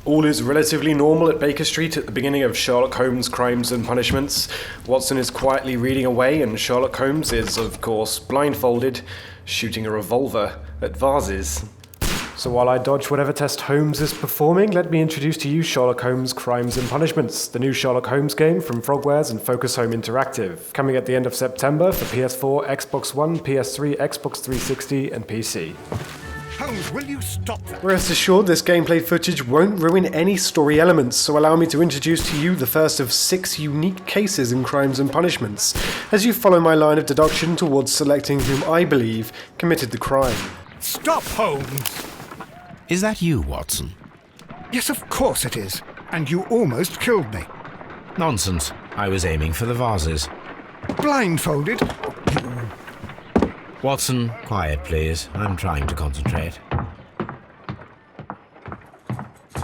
All is relatively normal at Baker Street at the beginning of Sherlock Holmes' Crimes and Punishments. Watson is quietly reading away, and Sherlock Holmes is, of course, blindfolded, shooting a revolver at vases. So while I dodge whatever test Holmes is performing, let me introduce to you Sherlock Holmes' Crimes and Punishments, the new Sherlock Holmes game from Frogwares and Focus Home Interactive, coming at the end of September for PS4, Xbox One, PS3, Xbox 360, and PC. Holmes, will you stop that? Rest assured, this gameplay footage won't ruin any story elements, so allow me to introduce to you the first of 6 unique cases in Crimes and Punishments, as you follow my line of deduction towards selecting whom I believe committed the crime. Stop, Holmes! Is that you, Watson? Yes, of course it is. And you almost killed me. Nonsense. I was aiming for the vases. Blindfolded? Watson, quiet, please. I'm trying to concentrate.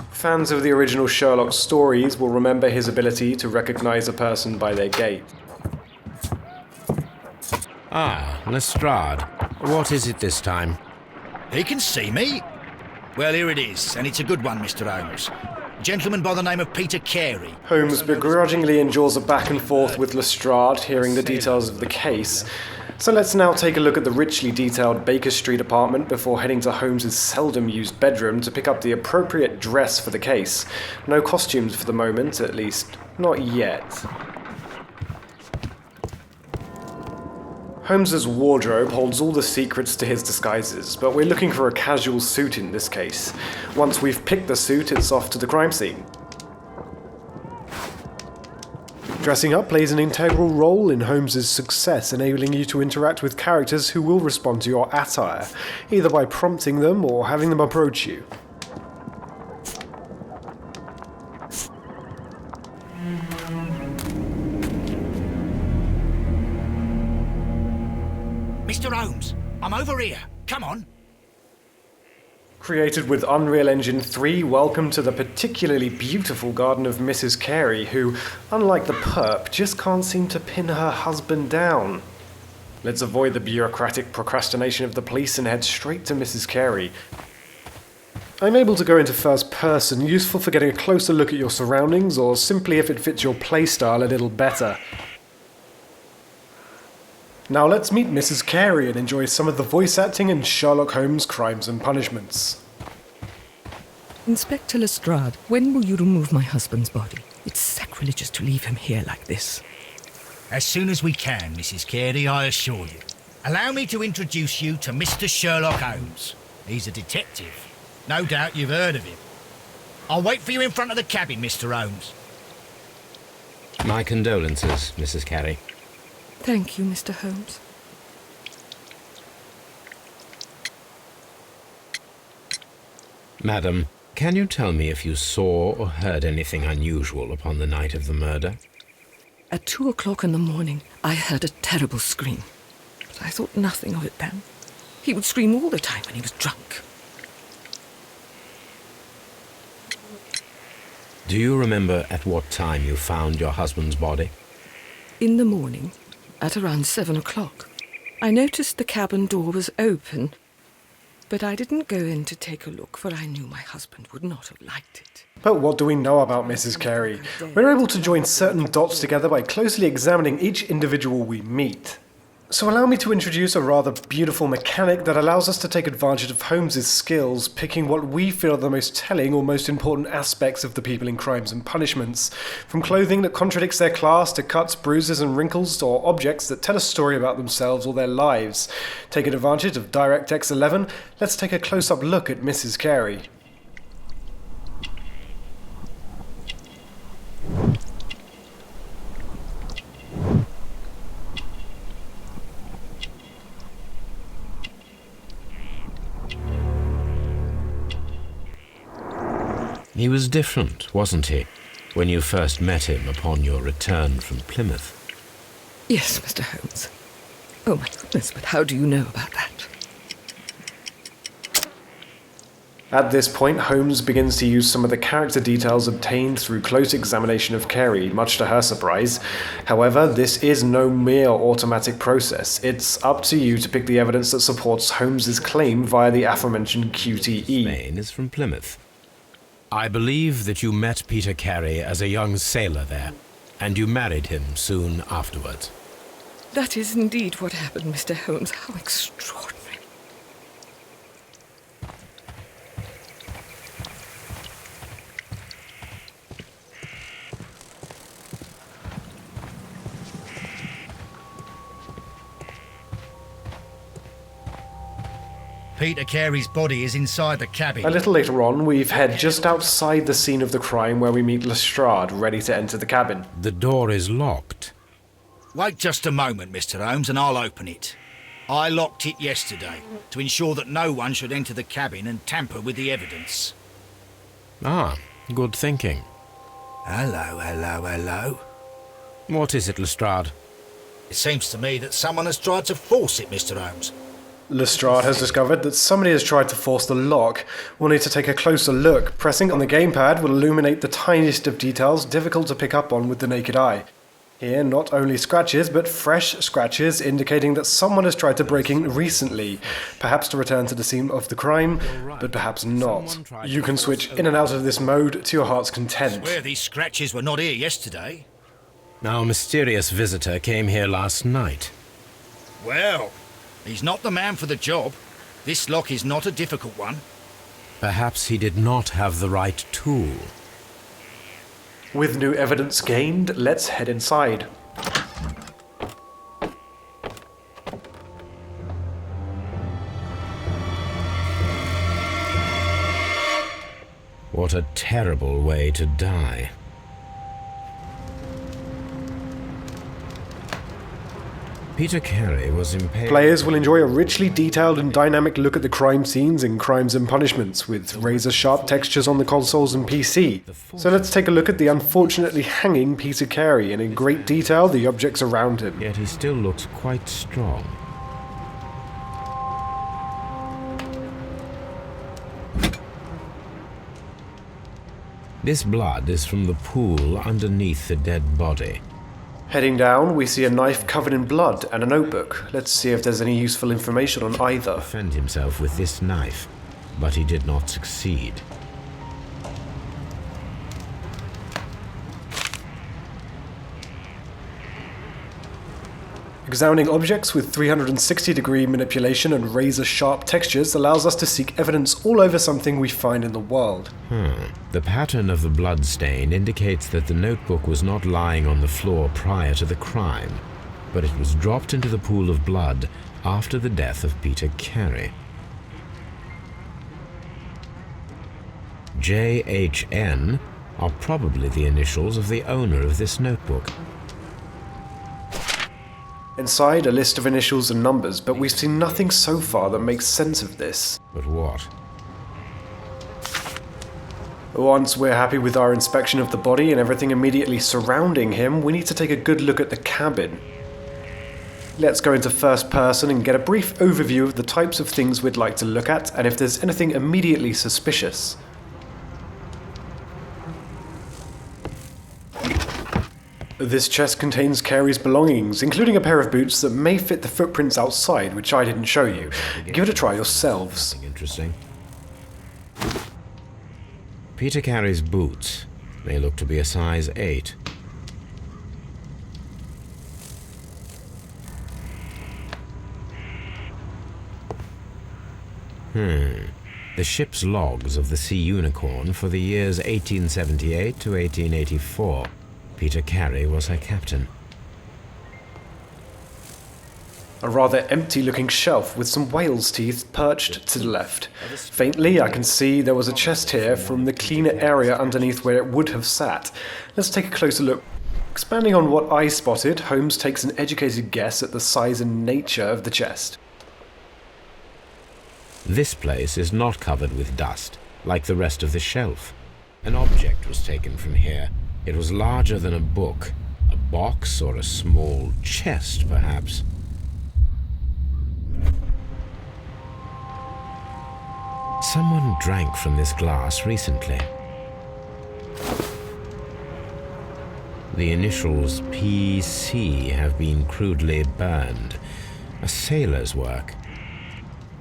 Fans of the original Sherlock stories will remember his ability to recognize a person by their gait. Ah, Lestrade. What is it this time? He can see me. Well, here it is, and it's a good one, Mr. Holmes. A gentleman by the name of Peter Carey. Holmes begrudgingly endures a back and forth with Lestrade, hearing the details of the case. So let's now take a look at the richly detailed Baker Street apartment before heading to Holmes' seldom used bedroom to pick up the appropriate dress for the case. No costumes for the moment, at least not yet. Holmes' wardrobe holds all the secrets to his disguises, but we're looking for a casual suit in this case. Once we've picked the suit, it's off to the crime scene. Dressing up plays an integral role in Holmes' success, enabling you to interact with characters who will respond to your attire, either by prompting them or having them approach you. Mr. Holmes, I'm over here. Come on. Created with Unreal Engine 3, welcome to the particularly beautiful garden of Mrs. Carey, who, unlike the perp, just can't seem to pin her husband down. Let's avoid the bureaucratic procrastination of the police and head straight to Mrs. Carey. I'm able to go into first person, useful for getting a closer look at your surroundings, or simply if it fits your playstyle a little better. Now let's meet Mrs. Carey and enjoy some of the voice acting in Sherlock Holmes' Crimes and Punishments. Inspector Lestrade, when will you remove my husband's body? It's sacrilegious to leave him here like this. As soon as we can, Mrs. Carey, I assure you. Allow me to introduce you to Mr. Sherlock Holmes. He's a detective. No doubt you've heard of him. I'll wait for you in front of the cabin, Mr. Holmes. My condolences, Mrs. Carey. Thank you, Mr. Holmes. Madam, can you tell me if you saw or heard anything unusual upon the night of the murder? At 2 o'clock in the morning, I heard a terrible scream. But I thought nothing of it then. He would scream all the time when he was drunk. Do you remember at what time you found your husband's body? In the morning, at around 7 o'clock, I noticed the cabin door was open, but I didn't go in to take a look, for I knew my husband would not have liked it. But what do we know about Mrs. Carey? We're able to join certain dots together by closely examining each individual we meet. So allow me to introduce a rather beautiful mechanic that allows us to take advantage of Holmes' skills, picking what we feel are the most telling or most important aspects of the people in Crimes and Punishments, from clothing that contradicts their class to cuts, bruises and wrinkles, or objects that tell a story about themselves or their lives. Taking advantage of DirectX 11, let's take a close-up look at Mrs. Carey. He was different, wasn't he, when you first met him upon your return from Plymouth? Yes, Mr. Holmes. Oh, my goodness, but how do you know about that? At this point, Holmes begins to use some of the character details obtained through close examination of Carey, much to her surprise. However, this is no mere automatic process. It's up to you to pick the evidence that supports Holmes' claim via the aforementioned QTE. Maine is from Plymouth. I believe that you met Peter Carey as a young sailor there, and you married him soon afterwards. That is indeed what happened, Mr. Holmes. How extraordinary. Peter Carey's body is inside the cabin. A little later on, we head just outside the scene of the crime where we meet Lestrade, ready to enter the cabin. The door is locked. Wait just a moment, Mr. Holmes, and I'll open it. I locked it yesterday to ensure that no one should enter the cabin and tamper with the evidence. Ah, good thinking. Hello, hello, hello. What is it, Lestrade? It seems to me that someone has tried to force it, Mr. Holmes. Lestrade has discovered that somebody has tried to force the lock. We'll need to take a closer look. Pressing on the gamepad will illuminate the tiniest of details difficult to pick up on with the naked eye. Here, not only scratches, but fresh scratches indicating that someone has tried to break in recently, perhaps to return to the scene of the crime, but perhaps not. You can switch in and out of this mode to your heart's I content. swear these scratches were not here yesterday. Our mysterious visitor came here last night. Well, he's not the man for the job. This lock is not a difficult one. Perhaps he did not have the right tool. With new evidence gained, let's head inside. What a terrible way to die. Peter Carey was impaled. Players will enjoy a richly detailed and dynamic look at the crime scenes in Crimes and Punishments, with razor-sharp textures on the consoles and PC. So let's take a look at the unfortunately hanging Peter Carey, and in great detail the objects around him. Yet he still looks quite strong. This blood is from the pool underneath the dead body. Heading down, we see a knife covered in blood and a notebook. Let's see if there's any useful information on either. Defend himself with this knife, but he did not succeed. Examining objects with 360-degree manipulation and razor-sharp textures allows us to seek evidence all over something we find in the world. The pattern of the blood stain indicates that the notebook was not lying on the floor prior to the crime, but it was dropped into the pool of blood after the death of Peter Carey. JHN are probably the initials of the owner of this notebook. Inside, a list of initials and numbers, but we've seen nothing so far that makes sense of this. But what? Once we're happy with our inspection of the body and everything immediately surrounding him, we need to take a good look at the cabin. Let's go into first person and get a brief overview of the types of things we'd like to look at and if there's anything immediately suspicious. This chest contains Carey's belongings, including a pair of boots that may fit the footprints outside, which I didn't show you. Give it a try yourselves. Interesting. Peter Carey's boots. They look to be a size 8. The ship's logs of the Sea Unicorn for the years 1878 to 1884. Peter Carey was her captain. A rather empty-looking shelf with some whale's teeth perched to the left. Faintly, I can see there was a chest here from the cleaner area underneath where it would have sat. Let's take a closer look. Expanding on what I spotted, Holmes takes an educated guess at the size and nature of the chest. This place is not covered with dust, like the rest of the shelf. An object was taken from here. It was larger than a book, a box or a small chest, perhaps. Someone drank from this glass recently. The initials PC have been crudely burned. A sailor's work.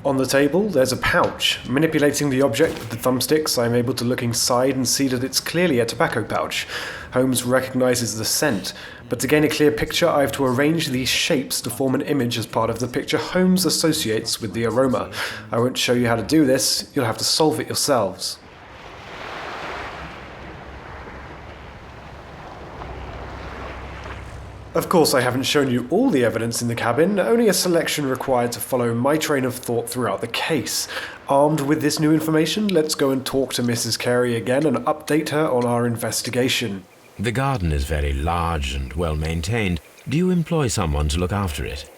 On the table, there's a pouch. Manipulating the object with the thumbsticks, I'm able to look inside and see that it's clearly a tobacco pouch. Holmes recognizes the scent, but to gain a clear picture, I have to arrange these shapes to form an image as part of the picture Holmes associates with the aroma. I won't show you how to do this, you'll have to solve it yourselves. Of course, I haven't shown you all the evidence in the cabin, only a selection required to follow my train of thought throughout the case. Armed with this new information, let's go and talk to Mrs. Carey again and update her on our investigation. The garden is very large and well maintained. Do you employ someone to look after it?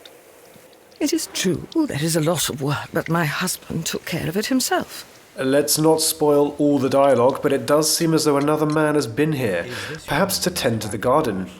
It is true, there is a lot of work, but my husband took care of it himself. Let's not spoil all the dialogue, but it does seem as though another man has been here, perhaps to tend to the garden.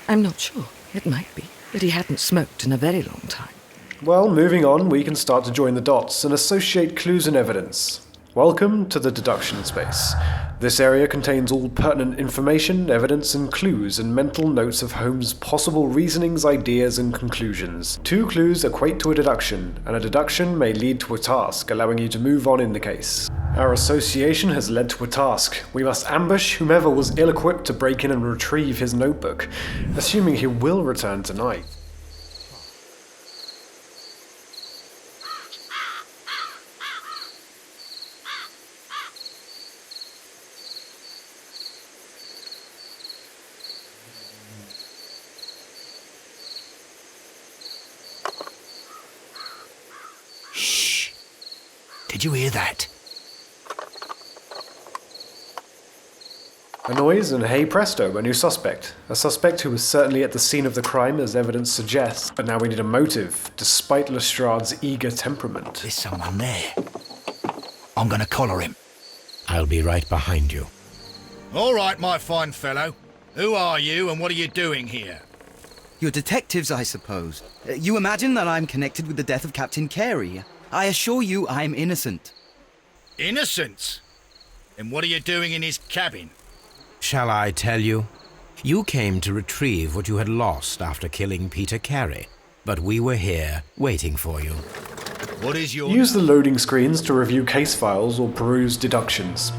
I'm not sure. It might be, but he hadn't smoked in a very long time. Well, moving on, we can start to join the dots and associate clues and evidence. Welcome to the deduction space. This area contains all pertinent information, evidence and clues, and mental notes of Holmes' possible reasonings, ideas and conclusions. 2 clues equate to a deduction, and a deduction may lead to a task, allowing you to move on in the case. Our association has led to a task. We must ambush whomever was ill-equipped to break in and retrieve his notebook, assuming he will return tonight. Did you hear that? A noise, and hey presto, a new suspect. A suspect who was certainly at the scene of the crime, as evidence suggests, but now we need a motive, despite Lestrade's eager temperament. There's someone there. I'm gonna collar him. I'll be right behind you. All right, my fine fellow. Who are you and what are you doing here? You're detectives, I suppose. You imagine that I'm connected with the death of Captain Carey. I assure you I'm innocent. Innocent? And what are you doing in his cabin? Shall I tell you? You came to retrieve what you had lost after killing Peter Carey, but we were here waiting for you. What is your... Use the loading screens to review case files or peruse deductions.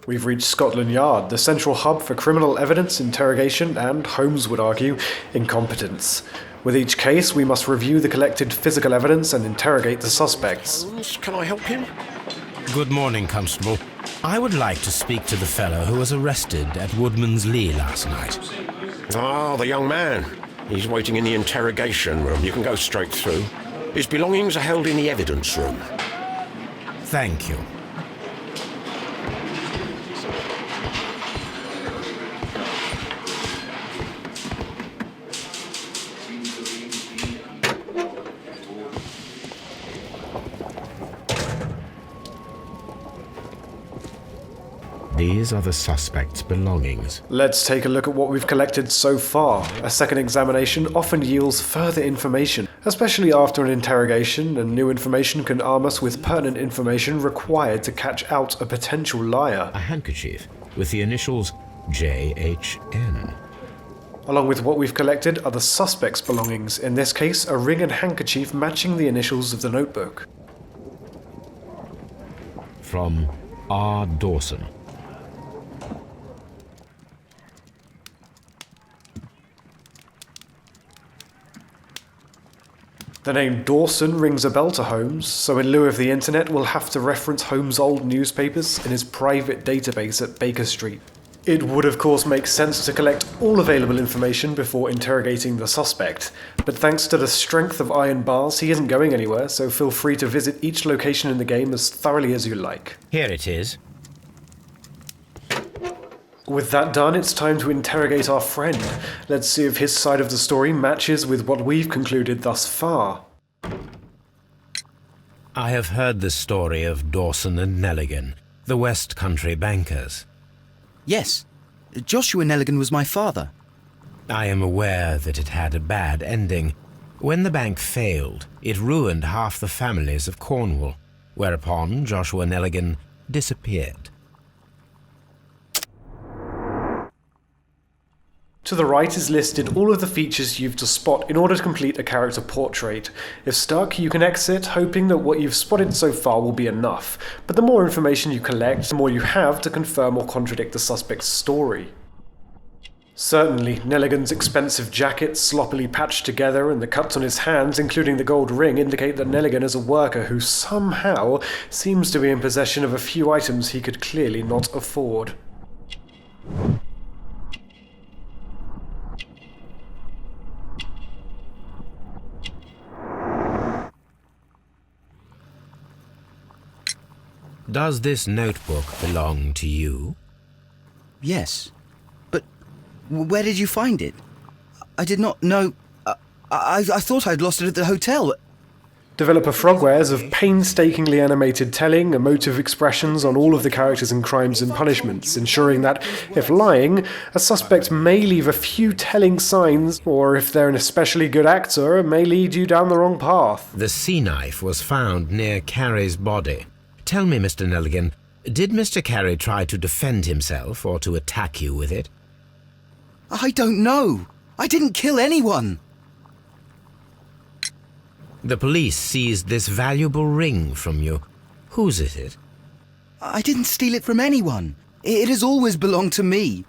We've reached Scotland Yard, the central hub for criminal evidence, interrogation, and, Holmes would argue, incompetence. With each case, we must review the collected physical evidence and interrogate the suspects. Holmes, can I help him? Good morning, Constable. I would like to speak to the fellow who was arrested at Woodman's Lee last night. Ah, the young man. He's waiting in the interrogation room. You can go straight through. His belongings are held in the evidence room. Thank you. These are the suspect's belongings. Let's take a look at what we've collected so far. A second examination often yields further information, especially after an interrogation, and new information can arm us with pertinent information required to catch out a potential liar. A handkerchief with the initials JHN. Along with what we've collected are the suspect's belongings, in this case a ring and handkerchief matching the initials of the notebook. From R. Dawson. The name Dawson rings a bell to Holmes, so in lieu of the internet we'll have to reference Holmes' old newspapers in his private database at Baker Street. It would of course make sense to collect all available information before interrogating the suspect, but thanks to the strength of iron bars he isn't going anywhere, so feel free to visit each location in the game as thoroughly as you like. Here it is. With that done, it's time to interrogate our friend. Let's see if his side of the story matches with what we've concluded thus far. I have heard the story of Dawson and Nelligan, the West Country bankers. Yes, Joshua Nelligan was my father. I am aware that it had a bad ending. When the bank failed, it ruined half the families of Cornwall, whereupon Joshua Nelligan disappeared. To the right is listed all of the features you've to spot in order to complete a character portrait. If stuck, you can exit, hoping that what you've spotted so far will be enough, but the more information you collect, the more you have to confirm or contradict the suspect's story. Certainly, Nelligan's expensive jacket, sloppily patched together, and the cuts on his hands, including the gold ring, indicate that Nelligan is a worker who somehow seems to be in possession of a few items he could clearly not afford. Does this notebook belong to you? Yes. But where did you find it? I did not know... I thought I'd lost it at the hotel. Developer Frogwares have painstakingly animated telling, emotive expressions on all of the characters in Crimes and Punishments, ensuring that, if lying, a suspect may leave a few telling signs, or if they're an especially good actor, it may lead you down the wrong path. The sea knife was found near Carey's body. Tell me, Mr. Nelligan, did Mr. Carey try to defend himself or to attack you with it? I don't know. I didn't kill anyone. The police seized this valuable ring from you. Whose is it? I didn't steal it from anyone. It has always belonged to me.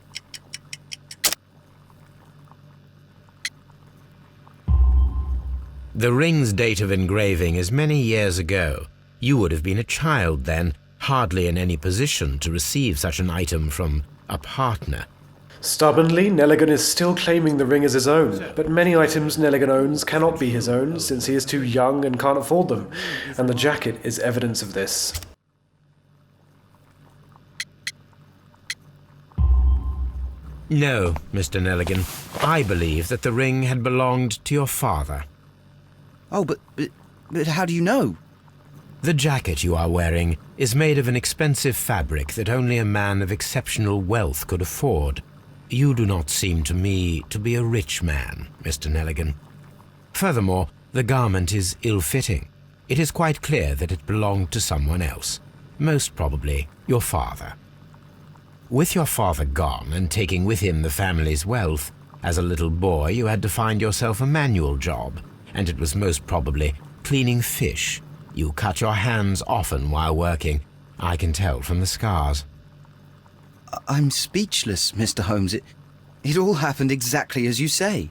The ring's date of engraving is many years ago. You would have been a child then, hardly in any position to receive such an item from a partner. Stubbornly, Nelligan is still claiming the ring as his own, but many items Nelligan owns cannot be his own since he is too young and can't afford them, and the jacket is evidence of this. No, Mr. Nelligan. I believe that the ring had belonged to your father. Oh, but how do you know? The jacket you are wearing is made of an expensive fabric that only a man of exceptional wealth could afford. You do not seem to me to be a rich man, Mr. Nelligan. Furthermore, the garment is ill-fitting. It is quite clear that it belonged to someone else, most probably your father. With your father gone and taking with him the family's wealth, as a little boy you had to find yourself a manual job, and it was most probably cleaning fish. You cut your hands often while working. I can tell from the scars. I'm speechless, Mr. Holmes. It all happened exactly as you say.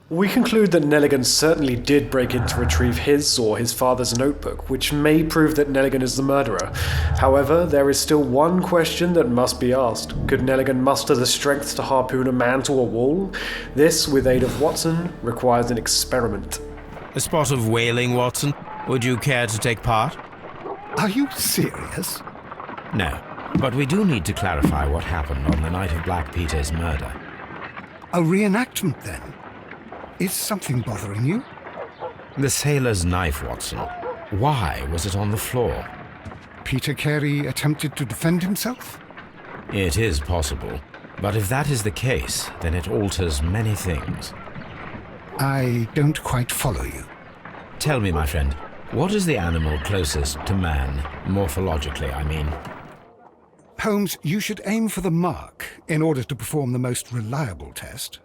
We conclude that Nelligan certainly did break in to retrieve his or his father's notebook, which may prove that Nelligan is the murderer. However, there is still one question that must be asked. Could Nelligan muster the strength to harpoon a man to a wall? This, with aid of Watson, requires an experiment. A spot of whaling, Watson? Would you care to take part? Are you serious? No, but we do need to clarify what happened on the night of Black Peter's murder. A reenactment, then? Is something bothering you? The sailor's knife, Watson. Why was it on the floor? Peter Carey attempted to defend himself? It is possible, but if that is the case, then it alters many things. I don't quite follow you. Tell me, my friend, what is the animal closest to man, morphologically, I mean? Holmes, you should aim for the mark in order to perform the most reliable test.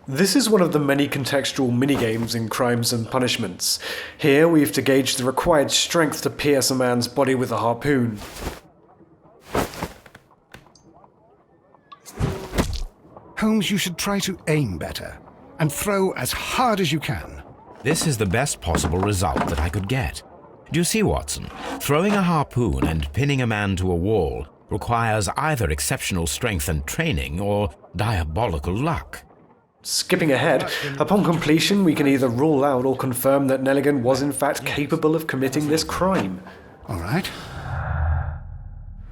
This is one of the many contextual minigames in Crimes and Punishments. Here we have to gauge the required strength to pierce a man's body with a harpoon. Holmes, you should try to aim better and throw as hard as you can. This is the best possible result that I could get. Do you see, Watson? Throwing a harpoon and pinning a man to a wall requires either exceptional strength and training or diabolical luck. Skipping ahead, upon completion we can either rule out or confirm that Nelligan was in fact capable of committing this crime. All right.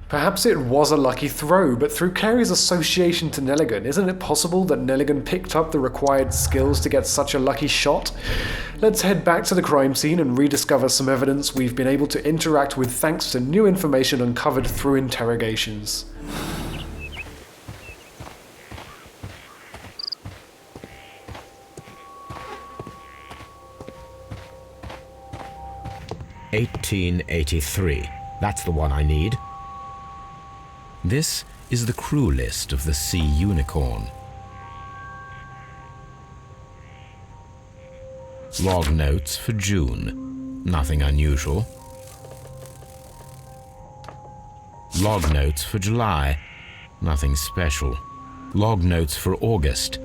Perhaps it was a lucky throw, but through Carey's association to Nelligan, isn't it possible that Nelligan picked up the required skills to get such a lucky shot? Let's head back to the crime scene and rediscover some evidence we've been able to interact with thanks to new information uncovered through interrogations. "1883. That's the one I need. This is the crew list of the Sea Unicorn. Log notes for June. Nothing unusual. Log notes for July. Nothing special. Log notes for August.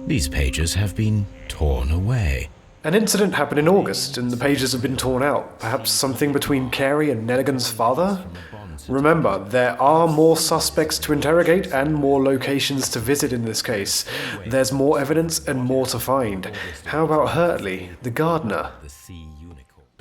These pages have been torn away. An incident happened in August, and the pages have been torn out. Perhaps something between Carey and Nelligan's father? Remember, there are more suspects to interrogate and more locations to visit in this case. There's more evidence and more to find. How about Hurtley, the gardener?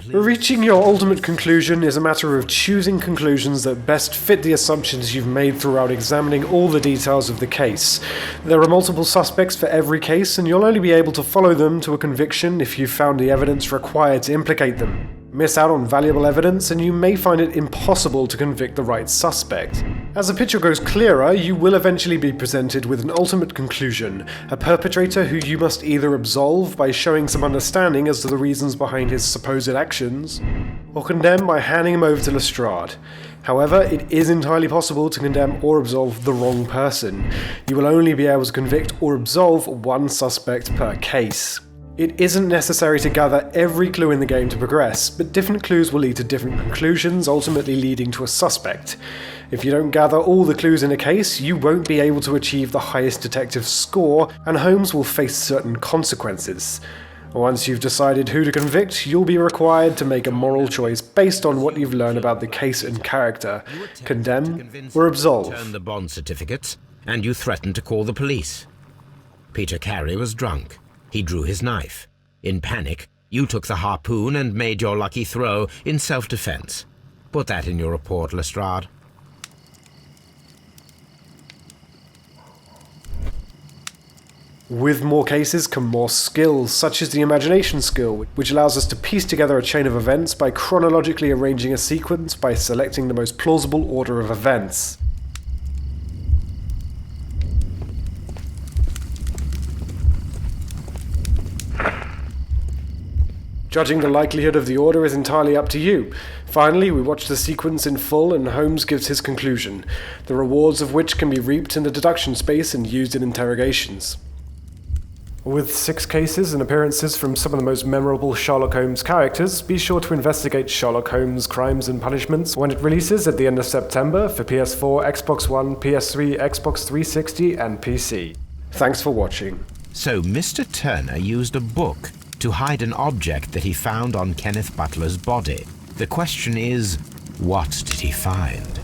Reaching your ultimate conclusion is a matter of choosing conclusions that best fit the assumptions you've made throughout examining all the details of the case. There are multiple suspects for every case, and you'll only be able to follow them to a conviction if you've found the evidence required to implicate them. Miss out on valuable evidence, and you may find it impossible to convict the right suspect. As the picture grows clearer, you will eventually be presented with an ultimate conclusion, a perpetrator who you must either absolve by showing some understanding as to the reasons behind his supposed actions, or condemn by handing him over to Lestrade. However, it is entirely possible to condemn or absolve the wrong person. You will only be able to convict or absolve one suspect per case. It isn't necessary to gather every clue in the game to progress, but different clues will lead to different conclusions, ultimately leading to a suspect. If you don't gather all the clues in a case, you won't be able to achieve the highest detective score, and Holmes will face certain consequences. Once you've decided who to convict, you'll be required to make a moral choice based on what you've learned about the case and character. Condemn or absolve. Turn the bond certificates, and you threatened to call the police. Peter Carey was drunk. He drew his knife. In panic, you took the harpoon and made your lucky throw in self-defense. Put that in your report, Lestrade. With more cases come more skills, such as the imagination skill, which allows us to piece together a chain of events by chronologically arranging a sequence by selecting the most plausible order of events. Judging the likelihood of the order is entirely up to you. Finally, we watch the sequence in full and Holmes gives his conclusion, the rewards of which can be reaped in the deduction space and used in interrogations. With 6 cases and appearances from some of the most memorable Sherlock Holmes characters, be sure to investigate Sherlock Holmes Crimes and Punishments when it releases at the end of September for PS4, Xbox One, PS3, Xbox 360 and PC. Thanks for watching. So Mr. Turner used a book to hide an object that he found on Kenneth Butler's body. The question is, what did he find?